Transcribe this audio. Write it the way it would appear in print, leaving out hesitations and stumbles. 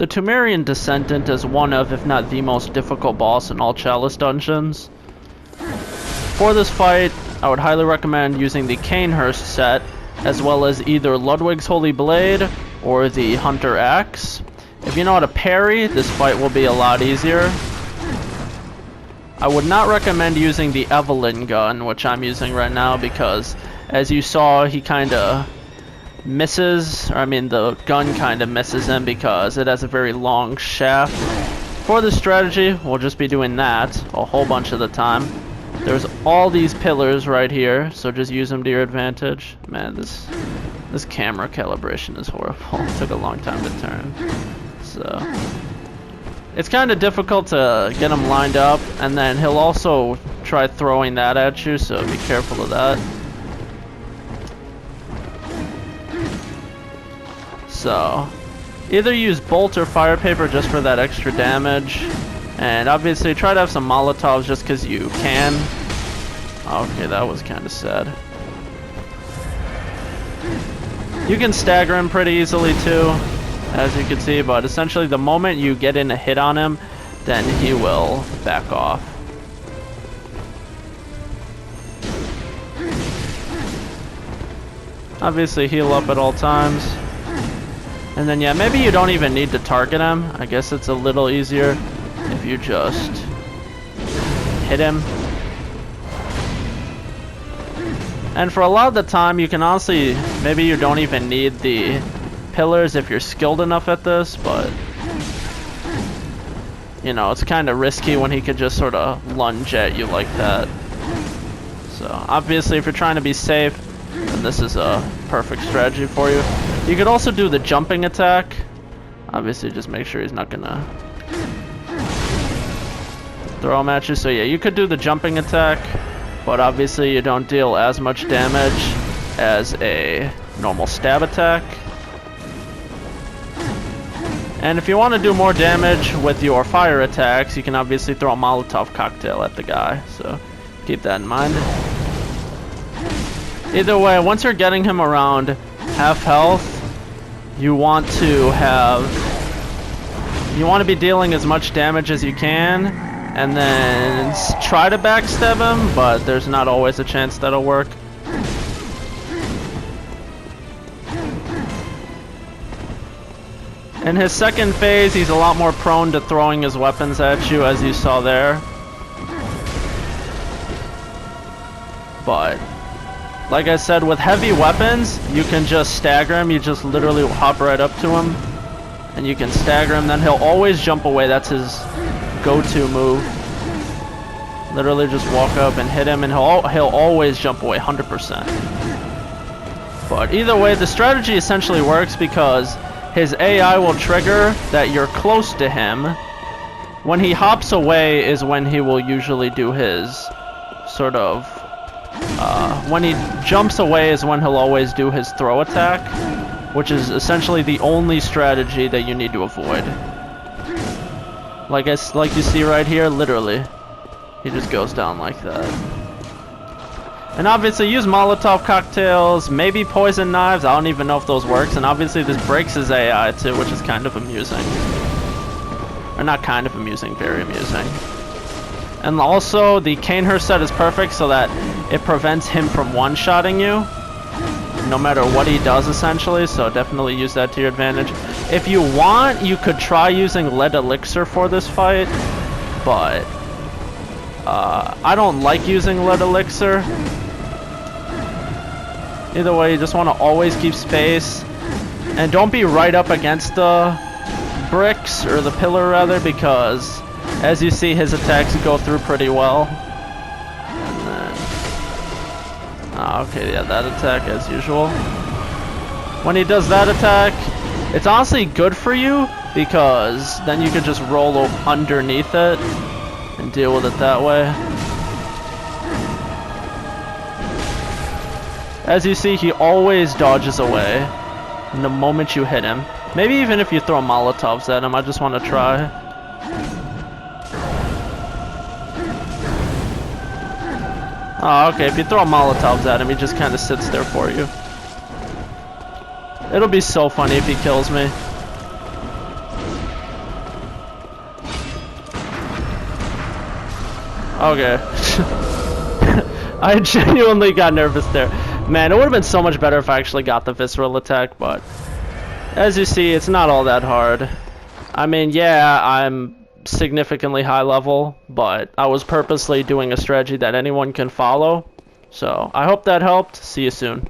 The Pthumerian Descendant is one of, if not the most difficult boss in all Chalice dungeons. For this fight, I would highly recommend using the Cainhurst set, as well as either Ludwig's Holy Blade or the Hunter Axe. If you know how to parry, this fight will be a lot easier. I would not recommend using the Evelyn gun, which I'm using right now, because as you saw, he kinda misses, or I mean the gun kinda misses him because it has a very long shaft. For this strategy, we'll just be doing that a whole bunch of the time. There's all these pillars right here, so just use them to your advantage. Man, this camera calibration is horrible. It took a long time to turn. So it's kind of difficult to get him lined up, and then he'll also try throwing that at you, so be careful of that. So either use bolt or fire paper just for that extra damage, and obviously try to have some Molotovs just because you can. Okay, that was kind of sad. You can stagger him pretty easily too, as you can see, but essentially the moment you get in a hit on him, then he will back off. Obviously heal up at all times. And then yeah, maybe you don't even need to target him. I guess it's a little easier if you just hit him. And for a lot of the time, you can honestly, maybe you don't even need the pillars if you're skilled enough at this, but you know, it's kind of risky when he could just sort of lunge at you like that. So obviously if you're trying to be safe, then this is a perfect strategy for you. You could also do the jumping attack. Obviously just make sure he's not gonna throw him at you. So yeah, you could do the jumping attack, but obviously you don't deal as much damage as a normal stab attack. And if you want to do more damage with your fire attacks, you can obviously throw a Molotov cocktail at the guy, so keep that in mind. Either way, once you're getting him around half health, you want to be dealing as much damage as you can, and then try to backstab him, but there's not always a chance that'll work. In his second phase, he's a lot more prone to throwing his weapons at you, as you saw there. But like I said, with heavy weapons, you can just stagger him. You just literally hop right up to him, and you can stagger him. Then he'll always jump away. That's his go-to move. Literally just walk up and hit him, and he'll always jump away, 100%. But either way, the strategy essentially works because his AI will trigger that you're close to him. When he hops away is when he will usually do his sort of... when he jumps away is when he'll always do his throw attack, which is essentially the only strategy that you need to avoid. Like you see right here, literally, he just goes down like that. And obviously use Molotov cocktails, maybe poison knives, I don't even know if those works, and obviously this breaks his AI too, which is kind of amusing. Or not kind of amusing, very amusing. And also, the Cainhurst set is perfect so that it prevents him from one-shotting you, no matter what he does, essentially, so definitely use that to your advantage. If you want, you could try using Lead Elixir for this fight, but I don't like using Lead Elixir. Either way, you just want to always keep space, and don't be right up against the bricks, or the pillar rather, because as you see, his attacks go through pretty well. And then... okay, yeah, that attack as usual. When he does that attack, it's honestly good for you, because then you can just roll underneath it and deal with it that way. As you see, he always dodges away the moment you hit him. Maybe even if you throw Molotovs at him, I just want to try. Oh, okay, if you throw Molotovs at him, he just kind of sits there for you. It'll be so funny if he kills me. Okay. I genuinely got nervous there. Man, it would have been so much better if I actually got the visceral attack, but as you see, it's not all that hard. I mean, yeah, I'm significantly high level, but I was purposely doing a strategy that anyone can follow. So, I hope that helped. See you soon.